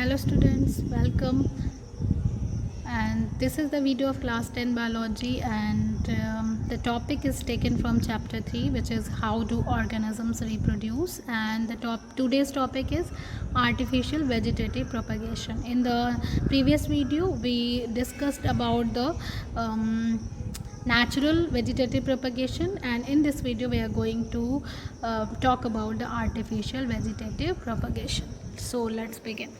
Hello students, welcome, and this is the video of class 10 biology, and the topic is taken from chapter 3, which is how do organisms reproduce, and today's topic is artificial vegetative propagation. In the previous video we discussed about the natural vegetative propagation, and in this video we are going to talk about the artificial vegetative propagation. So let's begin.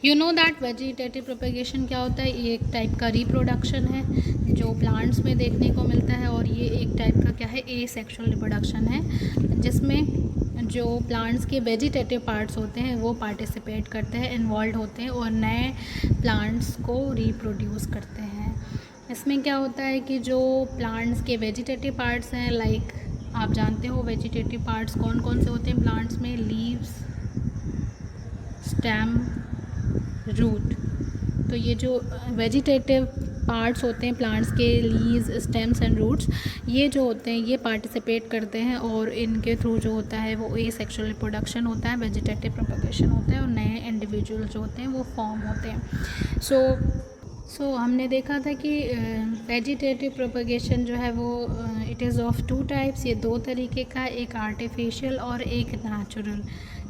You know that vegetative propagation क्या होता है? ये एक type का reproduction है जो plants में देखने को मिलता है, और ये एक टाइप का क्या है, ए सेक्शुअल रिप्रोडक्शन है, जिसमें जो प्लांट्स के वेजिटेटिव पार्ट्स होते हैं वो पार्टिसिपेट करते हैं, इन्वॉल्व होते हैं और नए प्लांट्स को रिप्रोड्यूस करते हैं. इसमें क्या होता है कि जो प्लांट्स के वेजिटेटिव पार्ट्स हैं, लाइक आप जानते हो वेजिटेटिव पार्ट्स कौन कौन से होते हैं प्लांट्स में? Leaves, stem, root. तो ये जो वेजिटेटिव पार्ट्स होते हैं प्लांट्स के, लीव्स, स्टेम्स एंड रूट्स, ये जो होते हैं ये पार्टिसिपेट करते हैं, और इनके थ्रू जो होता है वो ए सेक्शुअल रिप्रोडक्शन होता है, वेजिटेटिव प्रोपेगेशन होता है, और नए इंडिविजुअल जो होते हैं वो फॉर्म होते हैं. सो हमने देखा था कि वेजिटेटिव प्रोपेगेशन जो है वो it is of two types. ये दो तरीके का, एक आर्टिफिशियल और एक नेचुरल.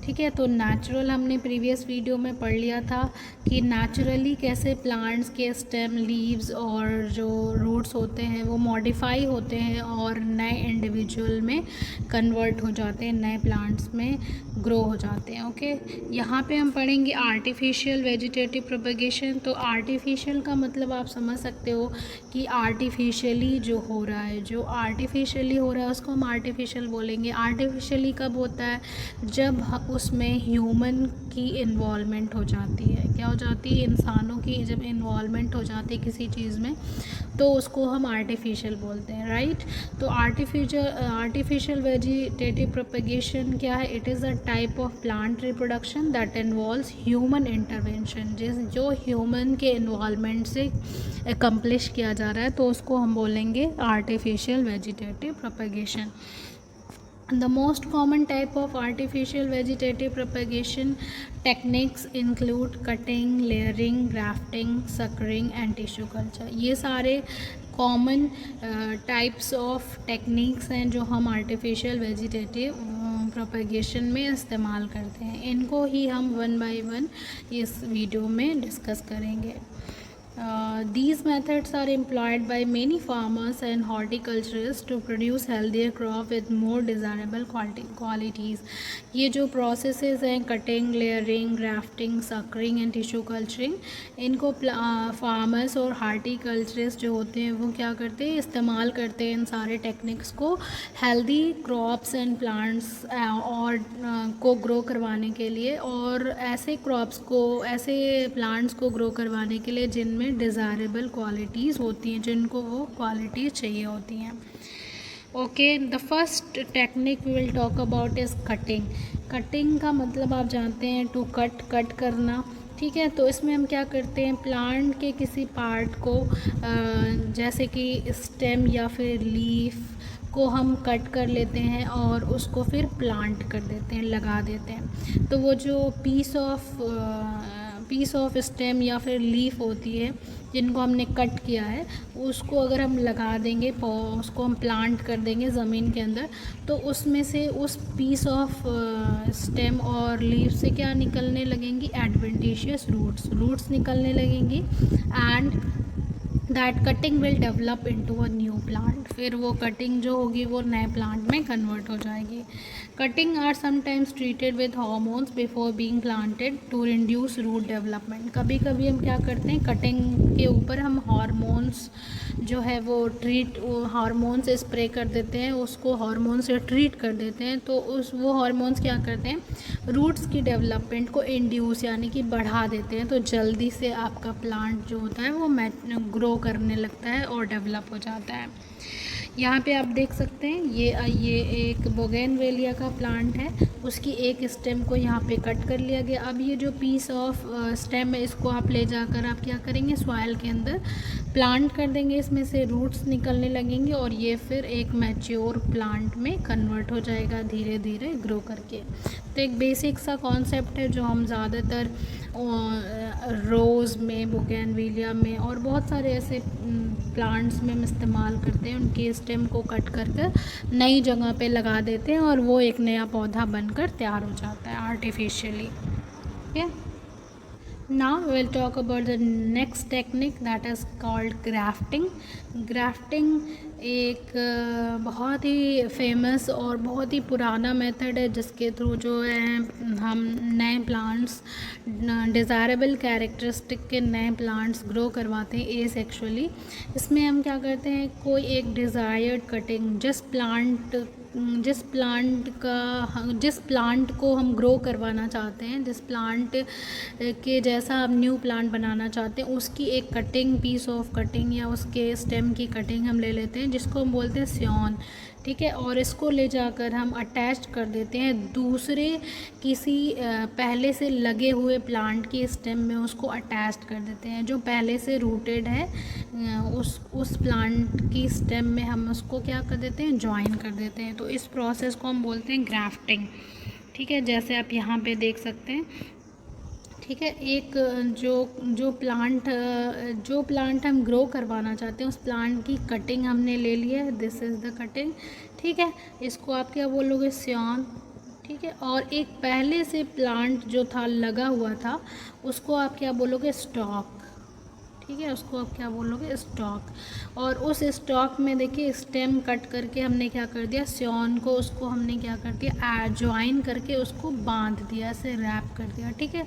ठीक है, तो नेचुरल हमने प्रीवियस वीडियो में पढ़ लिया था कि नेचुरली कैसे प्लांट्स के स्टेम, लीव्स और जो रूट्स होते हैं वो मॉडिफाई होते हैं और नए इंडिविजुअल में कन्वर्ट हो जाते हैं, नए प्लांट्स में ग्रो हो जाते हैं. ओके, यहाँ पे हम पढ़ेंगे आर्टिफिशियल वेजिटेटिव प्रोपेगेशन. तो आर्टिफिशियल का मतलब आप समझ सकते हो कि आर्टिफिशियली जो हो रहा है, जो आर्टिफिशियली हो रहा है उसको हम आर्टिफिशियल बोलेंगे. आर्टिफिशियली कब होता है? जब उसमें ह्यूमन की इन्वॉल्वमेंट हो जाती है. क्या हो जाती है? इंसानों की जब इन्वॉल्वमेंट हो जाती है किसी चीज़ में तो उसको हम आर्टिफिशियल बोलते हैं, राइट. तो आर्टिफिशियल वेजिटेटिव प्रोपेगेशन क्या है? It is a type of plant reproduction that involves human intervention. जो ह्यूमन के इन्वॉल्वमेंट से अकम्प्लिश किया जा रहा है तो उसको हम बोलेंगे artificial vegetative propagation. The most common type of artificial vegetative propagation techniques include cutting, layering, grafting, suckering and tissue culture. ये सारे कॉमन टाइप्स ऑफ टेक्निक्स हैं जो हम आर्टिफिशियल वेजिटेटिव प्रोपेगेशन में इस्तेमाल करते हैं. इनको ही हम वन बाय वन इस वीडियो में डिस्कस करेंगे. These methods are employed by many farmers and horticulturists to produce healthier crop with more desirable qualities. ये जो processes हैं cutting, layering, grafting, suckering and tissue culturing, इनको फार्मर्स और horticulturist जो होते हैं वो क्या करते हैं? इस्तेमाल करते हैं इन सारे टेक्निक्स को हेल्दी क्रॉप्स एंड प्लांट्स और को ग्रो करवाने के लिए, और ऐसे क्रॉप्स को, ऐसे प्लांट्स को ग्रो करवाने के लिए जिनमें डिज़ायरेबल क्वालिटीज़ होती हैं, जिनको वो क्वालिटीज़ चाहिए होती हैं. Okay, the first technique we will talk about is cutting. Cutting का मतलब आप जानते हैं टू कट करना. ठीक है, तो इसमें हम क्या करते हैं? प्लांट के किसी पार्ट को जैसे कि स्टेम या फिर लीफ को हम कट कर लेते हैं और उसको फिर प्लांट कर देते हैं, लगा देते हैं. तो वो जो पीस ऑफ स्टेम या फिर लीफ होती है जिनको हमने कट किया है, उसको अगर हम लगा देंगे, उसको हम प्लांट कर देंगे ज़मीन के अंदर, तो उसमें से उस पीस ऑफ स्टेम और लीफ से क्या निकलने लगेंगी? एडवेंटिशियस रूट्स निकलने लगेंगी, and that cutting will develop into a new plant. फिर वो कटिंग जो होगी वो नए प्लांट में कन्वर्ट हो जाएगी. Cutting are sometimes treated with hormones before being planted to induce root development. कभी कभी हम क्या करते हैं? कटिंग के ऊपर हम हार्मोन्स जो है वो हार्मोन्स स्प्रे कर देते हैं, उसको हार्मोन से ट्रीट कर देते हैं. तो वो हार्मोन्स क्या करते हैं? रूट्स की डेवलपमेंट को इंड्यूस यानी कि बढ़ा देते हैं. तो जल्दी से आपका प्लांट जो होता है वो ग्रो करने लगता है और डेवलप हो जाता है. यहाँ पे आप देख सकते हैं ये एक बोगेनवेलिया का प्लांट है, उसकी एक स्टेम को यहाँ पे कट कर लिया गया। अब ये जो पीस ऑफ स्टेम है इसको आप ले जाकर आप क्या करेंगे, सॉइल के अंदर प्लांट कर देंगे, इसमें से रूट्स निकलने लगेंगे और ये फिर एक मैच्योर प्लांट में कन्वर्ट हो जाएगा धीरे धीरे ग्रो करके। तो एक बेसिक सा कॉन्सेप्ट है जो हम ज़्यादातर रोज़ में, बोगेनविलिया में और बहुत सारे ऐसे प्लांट्स में हम इस्तेमाल करते हैं। उनके स्टेम को कट करके नई जगह पे लगा देते हैं और वो एक नया पौधा बनकर तैयार हो जाता है आर्टिफिशियली। ठीक है। Now we'll talk about the next technique that is called grafting. Grafting एक बहुत ही फेमस और बहुत ही पुराना मेथड है जिसके थ्रू जो है हम नए प्लांट्स, डिज़ायरेबल कैरेक्टरिस्टिक के नए प्लांट्स ग्रो करवाते हैं एसेक्सुअली। इसमें हम क्या करते हैं, कोई एक डिज़ायर्ड कटिंग जिस प्लांट को हम ग्रो करवाना चाहते हैं, जिस प्लांट के जैसा हम न्यू प्लांट बनाना चाहते हैं, उसकी एक कटिंग, पीस ऑफ कटिंग या उसके स्टेम की कटिंग हम ले लेते हैं जिसको हम बोलते हैं स्योन। ठीक है। और इसको ले जाकर हम अटैच कर देते हैं दूसरे किसी पहले से लगे हुए प्लांट के स्टेम में, उसको अटैच कर देते हैं जो पहले से रूटेड है उस प्लांट की स्टेम में हम उसको क्या कर देते हैं, ज्वाइन कर देते हैं। तो इस प्रोसेस को हम बोलते हैं ग्राफ्टिंग। ठीक है, जैसे आप यहाँ पे देख सकते हैं। ठीक है, एक जो प्लांट हम ग्रो करवाना चाहते हैं उस प्लांट की कटिंग हमने ले ली है, दिस इज़ द कटिंग। ठीक है, इसको आप क्या बोलोगे, स्योन। ठीक है, और एक पहले से प्लांट जो था लगा हुआ था उसको आप क्या बोलोगे, स्टॉक। ठीक है, उसको आप क्या बोलोगे, स्टॉक। और उस स्टॉक में देखिए स्टेम कट करके हमने क्या कर दिया, स्योन को उसको हमने क्या कर दिया, ज्वाइन करके उसको बांध दिया, ऐसे रैप कर दिया। ठीक है,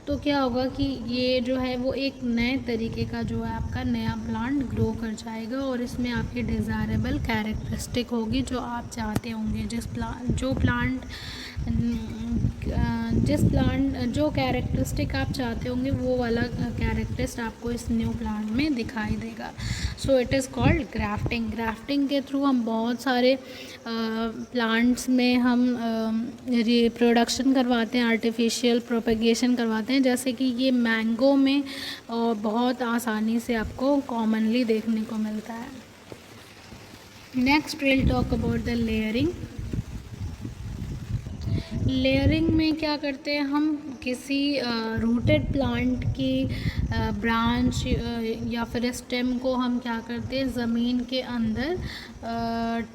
तो क्या होगा कि ये जो है वो एक नए तरीके का जो है आपका नया प्लांट ग्रो कर जाएगा और इसमें आपकी डिज़ायरेबल कैरेक्टरिस्टिक होगी जो आप चाहते होंगे, जो कैरेक्टरिस्टिक आप चाहते होंगे वो वाला कैरेक्टरिस्ट आपको इस न्यू प्लांट में दिखाई देगा। So it is called grafting. Grafting के थ्रू हम बहुत सारे प्लांट्स में हम रिप्रोडक्शन करवाते हैं, आर्टिफिशियल प्रोपेगेशन करवाते हैं, जैसे कि ये मैंगो में बहुत आसानी से आपको कॉमनली देखने को मिलता है। Next will talk about the layering. Layering में क्या करते हैं, हम किसी रूटेड प्लांट की ब्रांच या फिर स्टेम को हम क्या करते हैं, ज़मीन के अंदर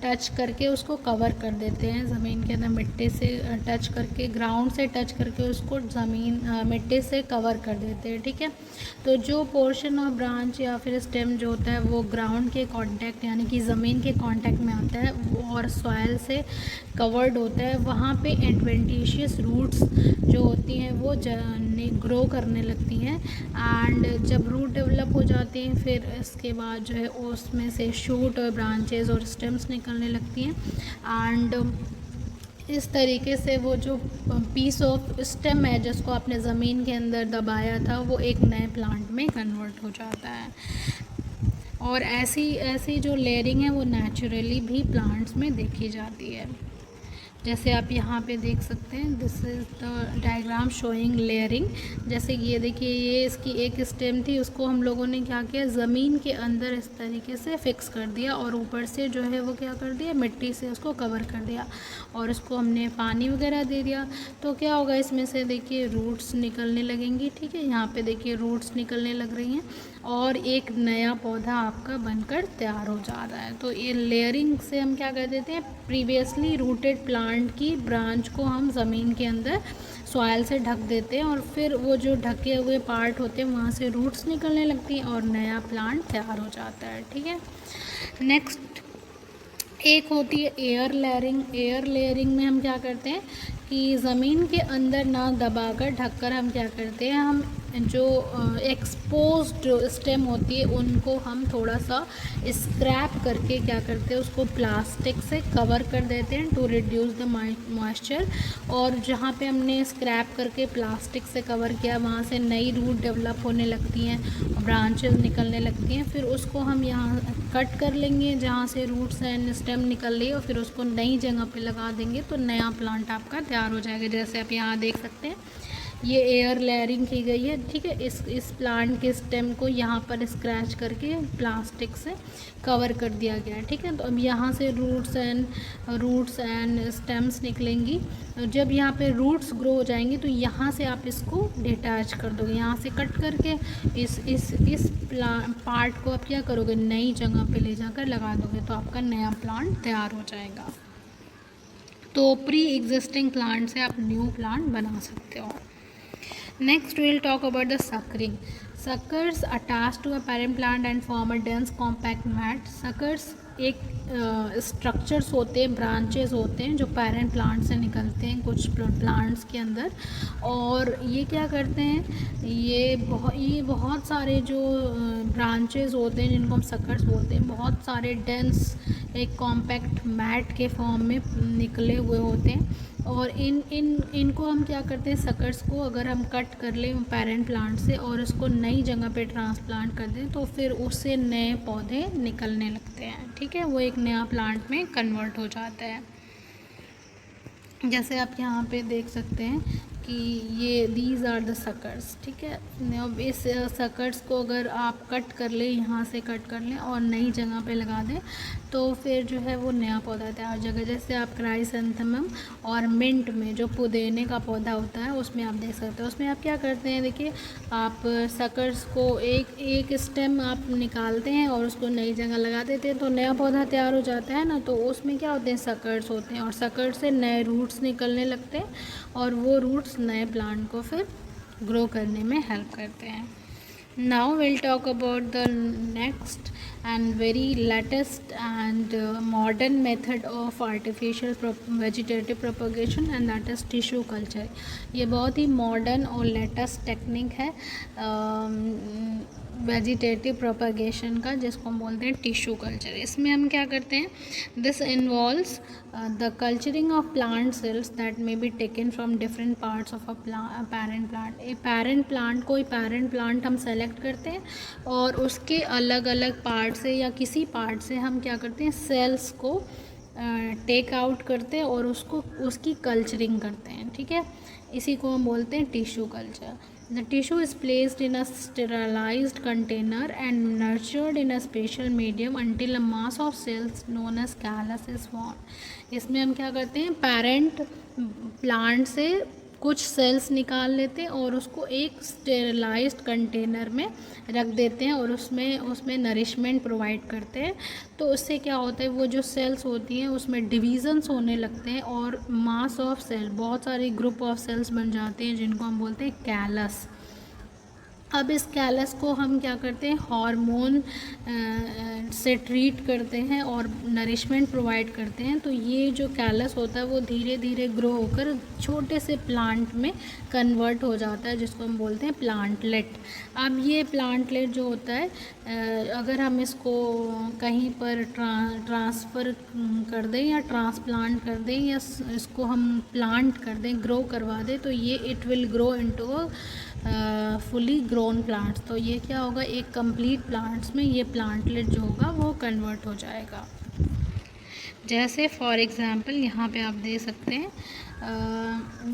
टच करके उसको कवर कर देते हैं। ज़मीन के अंदर मिट्टी से टच करके, ग्राउंड से टच करके उसको मिट्टी से कवर कर देते हैं। ठीक है, तो जो पोर्शन ऑफ ब्रांच या फिर स्टेम जो होता है वो ग्राउंड के कांटेक्ट यानी कि ज़मीन के कांटेक्ट में आता है और सॉइल से कवर्ड होता है, वहाँ पे एडवेंटिशियस रूट्स जो होती हैं वो ग्रो करने लगती हैं। एंड जब रूट डेवलप हो जाती हैं फिर इसके बाद जो है उसमें से शूट और ब्रांचेस और स्टेम्स निकलने लगती हैं। एंड इस तरीके से वो जो पीस ऑफ स्टेम है जिसको आपने ज़मीन के अंदर दबाया था वो एक नए प्लांट में कन्वर्ट हो जाता है। और ऐसी जो लेयरिंग है वो नेचुरली भी प्लांट्स में देखी जाती है, जैसे आप यहाँ पे देख सकते हैं। This is the diagram showing layering. जैसे ये देखिए, ये इसकी एक स्टेम थी, उसको हम लोगों ने क्या किया, ज़मीन के अंदर इस तरीके से फिक्स कर दिया और ऊपर से जो है वो क्या कर दिया, मिट्टी से उसको कवर कर दिया और उसको हमने पानी वगैरह दे दिया। तो क्या होगा, इसमें से देखिए रूट्स निकलने लगेंगी। ठीक है, यहाँ पे देखिए रूट्स निकलने लग रही हैं और एक नया पौधा आपका बनकर तैयार हो जा रहा है। तो ये लेयरिंग से हम क्या कर देते हैं, प्रीवियसली रूटेड प्लांट की ब्रांच को हम ज़मीन के अंदर सॉइल से ढक देते हैं और फिर वो जो ढके हुए पार्ट होते हैं वहाँ से रूट्स निकलने लगती हैं और नया प्लांट तैयार हो जाता है। ठीक है, नेक्स्ट एक होती है एयर लेयरिंग। एयर लेयरिंग में हम क्या करते हैं कि ज़मीन के अंदर ना दबाकर ढककर हम क्या करते हैं, हम जो एक्सपोज्ड स्टेम होती है उनको हम थोड़ा सा स्क्रैप करके क्या करते हैं, उसको प्लास्टिक से कवर कर देते हैं टू रिड्यूस द मॉइस्चर। और जहाँ पे हमने स्क्रैप करके प्लास्टिक से कवर किया वहाँ से नई रूट डेवलप होने लगती हैं, ब्रांचेस निकलने लगती हैं। फिर उसको हम यहाँ कट कर लेंगे जहाँ से रूट्स एंड स्टेम निकल रही है, और फिर उसको नई जगह पे लगा देंगे तो नया प्लांट आपका तैयार हो जाएगा। जैसे आप यहाँ देख सकते हैं ये एयर लेयरिंग की गई है, ठीक है। इस प्लांट के स्टेम को यहाँ पर स्क्रैच करके प्लास्टिक से कवर कर दिया गया है, ठीक है। तो अब यहाँ से रूट्स एंड स्टेम्स निकलेंगी। जब यहाँ पे रूट्स ग्रो हो जाएंगी तो यहाँ से आप इसको डिटैच कर दोगे, यहाँ से कट करके इस पार्ट को आप क्या करोगे, नई जगह पे ले जाकर लगा दोगे तो आपका नया प्लांट तैयार हो जाएगा। तो प्री एग्जिस्टिंग प्लांट से आप न्यू प्लांट बना सकते हो। Next we will talk about the suckering. Suckers attach to a parent plant and form a dense compact mat. Suckers एक स्ट्रक्चर्स होते हैं, ब्रांचेस होते हैं जो पेरेंट प्लांट से निकलते हैं कुछ प्लांट्स के अंदर। और ये क्या करते हैं, ये बहुत सारे जो ब्रांचेस होते हैं जिनको हम सकर्स बोलते हैं, बहुत सारे डेंस एक कॉम्पैक्ट मैट के फॉर्म में निकले हुए होते हैं। और इनको हम क्या करते हैं, सकर्स को अगर हम कट कर लें पेरेंट प्लांट से और उसको नई जगह पे ट्रांसप्लांट कर दें तो फिर उससे नए पौधे निकलने लगते हैं, ठीक है। वो एक नया प्लांट में कन्वर्ट हो जाता है। जैसे आप यहाँ पे देख सकते हैं कि ये दीज आर द सकर्स, ठीक है। अब इस सकर्स को अगर आप कट कर लें, यहाँ से कट कर लें और नई जगह पे लगा दें तो फिर जो है वो नया पौधा तैयार हो जाएगा। जैसे आप क्राइसेंथेमम और मिंट में जो पुदीने का पौधा होता है उसमें आप देख सकते हो, उसमें आप क्या करते हैं, देखिए आप सकर्स को एक स्टेम आप निकालते हैं और उसको नई जगह लगा देते हैं तो नया पौधा तैयार हो जाता है ना। तो उसमें क्या होते हैं, सकर्स होते हैं और सकर्स से नए रूट्स निकलने लगते हैं और वो रूट्स नए प्लांट को फिर ग्रो करने में हेल्प करते हैं। Now we'll talk about the next and very latest and modern method of artificial vegetative propagation and that is tissue culture। ये बहुत ही मॉडर्न और लेटेस्ट टेक्निक है वेजिटेटिव प्रोपगेशन का, जिसको हम बोलते हैं टिश्यू कल्चर। इसमें हम क्या करते हैं, this involves the culturing of plant cells that may be taken from different parts of a parent plant. एक पेरेंट प्लांट, कोई पेरेंट प्लांट हम सेलेक्ट करते हैं और उसके अलग अलग पार्ट से या किसी पार्ट से हम क्या करते हैं, सेल्स को टेक आउट करते हैं और उसकी कल्चरिंग करते हैं, ठीक है। इसी को हम बोलते हैं tissue culture. The tissue is placed in a sterilized container and nurtured in a special medium until a mass of cells known as callus is formed। इसमें हम क्या करते हैं, पेरेंट प्लांट से कुछ सेल्स निकाल लेते हैं और उसको एक स्टेरिलाइज्ड कंटेनर में रख देते हैं और उसमें नरिशमेंट प्रोवाइड करते हैं। तो उससे क्या होता है, वो जो सेल्स होती हैं उसमें डिवीज़न्स होने लगते हैं और मास ऑफ सेल, बहुत सारे ग्रुप ऑफ सेल्स बन जाते हैं जिनको हम बोलते हैं कैलस। अब इस कैलस को हम क्या करते हैं, हार्मोन से ट्रीट करते हैं और नरिशमेंट प्रोवाइड करते हैं। तो ये जो कैलस होता है वो धीरे धीरे ग्रो होकर छोटे से प्लांट में कन्वर्ट हो जाता है, जिसको हम बोलते हैं प्लांटलेट। अब ये प्लांटलेट जो होता है, अगर हम इसको कहीं पर ट्रांसफ़र कर दें या ट्रांसप्लांट कर दें या इसको हम प्लांट कर दें, ग्रो करवा दें, तो ये it will grow into fully grown plants. तो ये क्या होगा, एक कंप्लीट प्लांट्स में ये प्लांटलेट जो होगा वो कन्वर्ट हो जाएगा। जैसे फॉर एग्ज़ाम्पल यहाँ पे आप दे सकते हैं,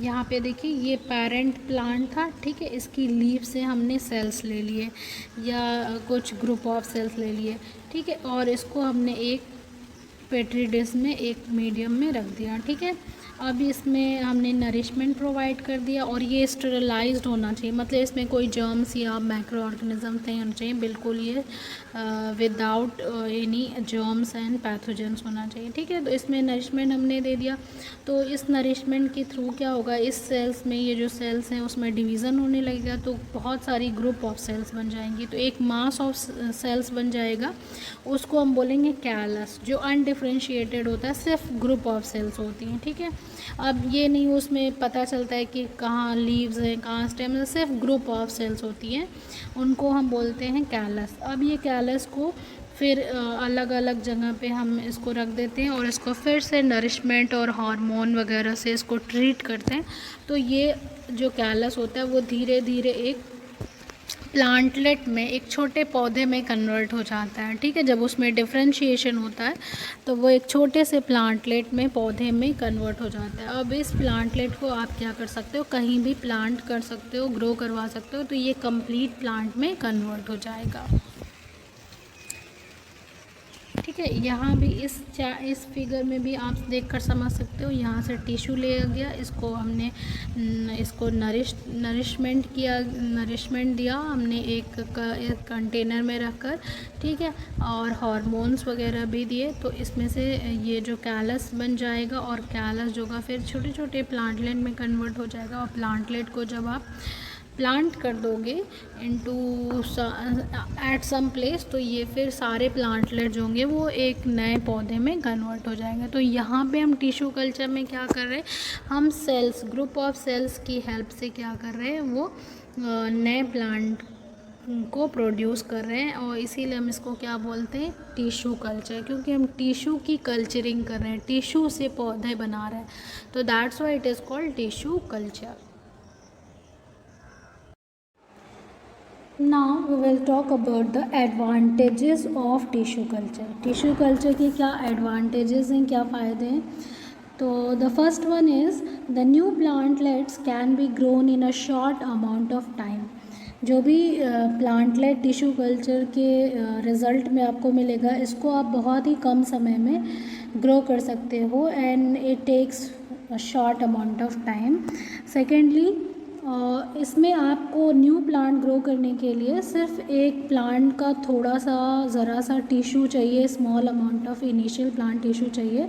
यहाँ पे देखिए ये पेरेंट प्लांट था, ठीक है। इसकी लीफ से हमने सेल्स ले लिए या कुछ ग्रुप ऑफ सेल्स ले लिए, ठीक है, और इसको हमने एक पेट्री डिश में एक मीडियम में रख दिया, ठीक है। अब इसमें हमने नरिशमेंट प्रोवाइड कर दिया और ये स्टेरिलाइज्ड होना चाहिए, मतलब इसमें कोई जर्म्स या माइक्रो ऑर्गेनिज्म नहीं होना चाहिए, बिल्कुल ये without any germs and pathogens होना चाहिए, ठीक है। तो इसमें नरिशमेंट हमने दे दिया, तो इस नरिशमेंट के थ्रू क्या होगा, इस सेल्स में ये जो सेल्स हैं उसमें डिवीज़न होने लगेगा, तो बहुत सारी ग्रुप ऑफ सेल्स बन जाएंगी, तो एक मास ऑफ सेल्स बन जाएगा, उसको हम बोलेंगे कैलस, जो अनडिफ्रेंशिएटेड होता है, सिर्फ ग्रुप ऑफ सेल्स होती हैं, ठीक है। अब ये नहीं उसमें पता चलता है कि कहाँ लीव्स हैं कहाँ स्टेम है, सिर्फ ग्रुप ऑफ सेल्स होती हैं, उनको हम बोलते हैं कैलस। अब ये कैलस को फिर अलग अलग जगह पे हम इसको रख देते हैं और इसको फिर से नरिशमेंट और हार्मोन वगैरह से इसको ट्रीट करते हैं। तो ये जो कैलस होता है वो धीरे धीरे एक प्लांटलेट में, एक छोटे पौधे में कन्वर्ट हो जाता है। ठीक है, जब उसमें डिफरेंशिएशन होता है तो वो एक छोटे से प्लांटलेट में, पौधे में कन्वर्ट हो जाता है। अब इस प्लांटलेट को आप क्या कर सकते हो, कहीं भी प्लांट कर सकते हो, ग्रो करवा सकते हो, तो ये कंप्लीट प्लांट में कन्वर्ट हो जाएगा। ठीक है, यहाँ भी इस फिगर में भी आप देख कर समझ सकते हो, यहाँ से टिश्यू लिया गया, इसको हमने इसको नरिशमेंट दिया हमने एक कंटेनर में रखकर। ठीक है, और हार्मोन्स वगैरह भी दिए, तो इसमें से ये जो कैलस बन जाएगा और कैलस जो का फिर छोटे छोटे प्लांटलेट में कन्वर्ट हो जाएगा। और प्लांटलेट को जब आप प्लांट कर दोगे इनटू एट सम प्लेस, तो ये फिर सारे प्लांटलेट जो होंगे वो एक नए पौधे में कन्वर्ट हो जाएंगे। तो यहाँ पे हम टिश्यू कल्चर में क्या कर रहे हैं, हम सेल्स, ग्रुप ऑफ सेल्स की हेल्प से क्या कर रहे हैं, वो नए प्लांट को प्रोड्यूस कर रहे हैं, और इसीलिए हम इसको क्या बोलते हैं, टिश्यू कल्चर, क्योंकि हम टिश्यू की कल्चरिंग कर रहे हैं, टिश्यू से पौधे बना रहे हैं, तो that's why it is called tissue culture. Now we will talk about the advantages of tissue culture. Tissue culture के क्या एडवांटेजेस हैं, क्या फ़ायदे हैं। तो the first one is the new plantlets can be grown in a short amount of time. जो भी plantlet tissue culture के रिज़ल्ट में आपको मिलेगा, इसको आप बहुत ही कम समय में ग्रो कर सकते हो, and it takes a short amount of time. Secondly, इसमें आपको न्यू प्लांट ग्रो करने के लिए सिर्फ एक प्लांट का थोड़ा सा ज़रा सा टिश्यू चाहिए, small amount of initial plant tissue चाहिए।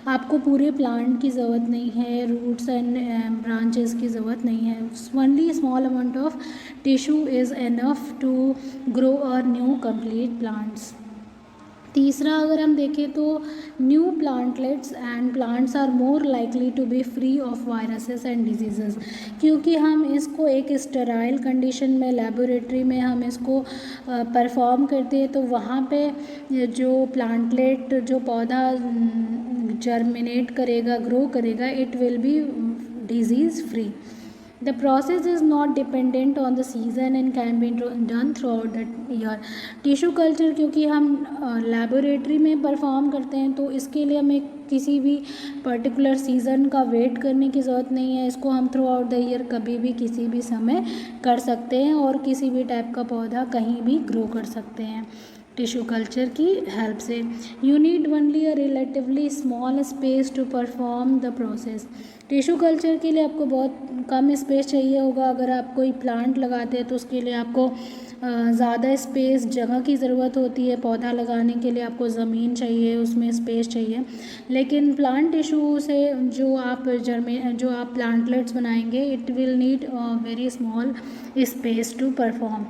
आपको पूरे प्लांट की ज़रूरत नहीं है, रूट्स एंड ब्रांचेस की ज़रूरत नहीं है, only small amount of tissue is enough to grow a new complete plants. तीसरा, अगर हम देखें तो new plantlets and plants are more likely to be free of viruses and diseases, क्योंकि हम इसको एक स्टेराइल कंडीशन में, लेबोरेटरी में हम इसको परफॉर्म करते हैं, तो वहाँ पे जो प्लांटलेट, जो पौधा जर्मिनेट करेगा, ग्रो करेगा, it will be disease free. The process is not dependent on the season and can be done throughout the year. Tissue culture क्योंकि हम लेबोरेटरी में परफॉर्म करते हैं, तो इसके लिए हमें किसी भी पर्टिकुलर सीज़न का वेट करने की ज़रूरत नहीं है। इसको हम थ्रू आउट द ईयर कभी भी किसी भी समय कर सकते हैं और किसी भी टाइप का पौधा कहीं भी ग्रो कर सकते हैं टिश्यू कल्चर की हेल्प से। You need only a relatively small space to perform the process. Tissue culture के लिए आपको बहुत कम स्पेस चाहिए होगा। अगर आप कोई प्लांट लगाते हैं तो उसके लिए आपको ज़्यादा स्पेस, जगह की ज़रूरत होती है। पौधा लगाने के लिए आपको ज़मीन चाहिए, उसमें स्पेस चाहिए। लेकिन प्लांट टिश्यू से जो आप प्लांटलेट्स बनाएंगे, it will need very small space to perform.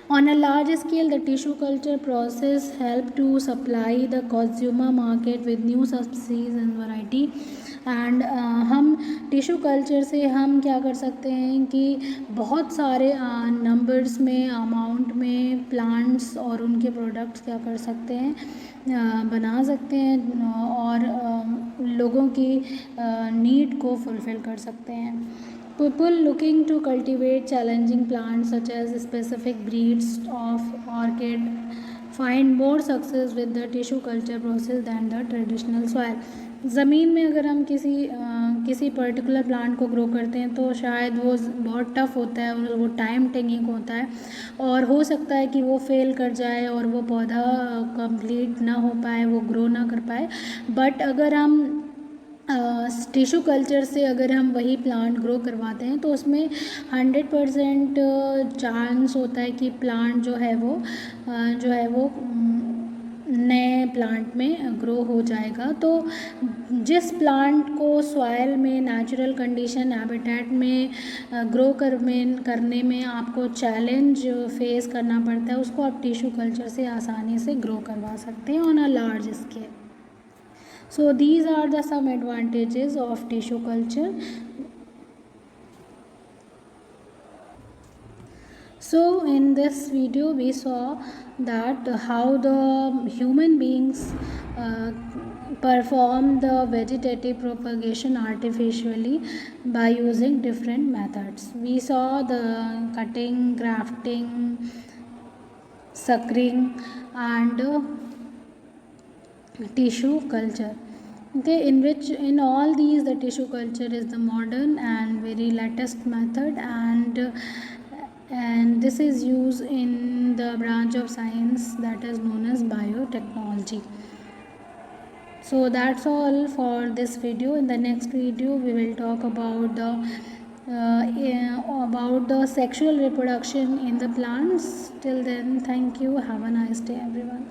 On a large scale, the tissue culture process help to supply the consumer market with new species and variety. And हम tissue culture से हम क्या कर सकते हैं कि बहुत सारे नंबर्स में, अमाउंट में प्लांट्स और उनके प्रोडक्ट्स क्या कर सकते हैं, बना सकते हैं और लोगों की नीड को फुलफ़िल कर सकते हैं. People looking to cultivate challenging plants such as specific breeds of orchid find more success with the tissue culture process than the traditional soil. ज़मीन में अगर हम किसी पर्टिकुलर प्लांट को ग्रो करते हैं तो शायद वो बहुत टफ़ होता है और वो टाइम टेकिंग होता है और हो सकता है कि वो फेल कर जाए और वो पौधा कंप्लीट ना हो पाए, वो ग्रो ना कर पाए. बट अगर हम टिश्यू कल्चर से अगर हम वही प्लांट ग्रो करवाते हैं तो उसमें 100% चांस होता है कि प्लांट जो है वो नए प्लांट में ग्रो हो जाएगा. तो जिस प्लांट को सॉइल में, नेचुरल कंडीशन, हैबिटेट में ग्रो करने में आपको चैलेंज फेस करना पड़ता है, उसको आप टिश्यू कल्चर से आसानी से ग्रो करवा सकते हैं on a large scale. So these are the some advantages of tissue culture. So in this video we saw that how the human beings perform the vegetative propagation artificially by using different methods. We saw the cutting, grafting, suckering and tissue culture. Okay, in which in all these the tissue culture is the modern and very latest method, and this is used in the branch of science that is known as biotechnology. So that's all for this video. In the next video we will talk about the sexual reproduction in the plants. Till then, thank you. Have a nice day, everyone.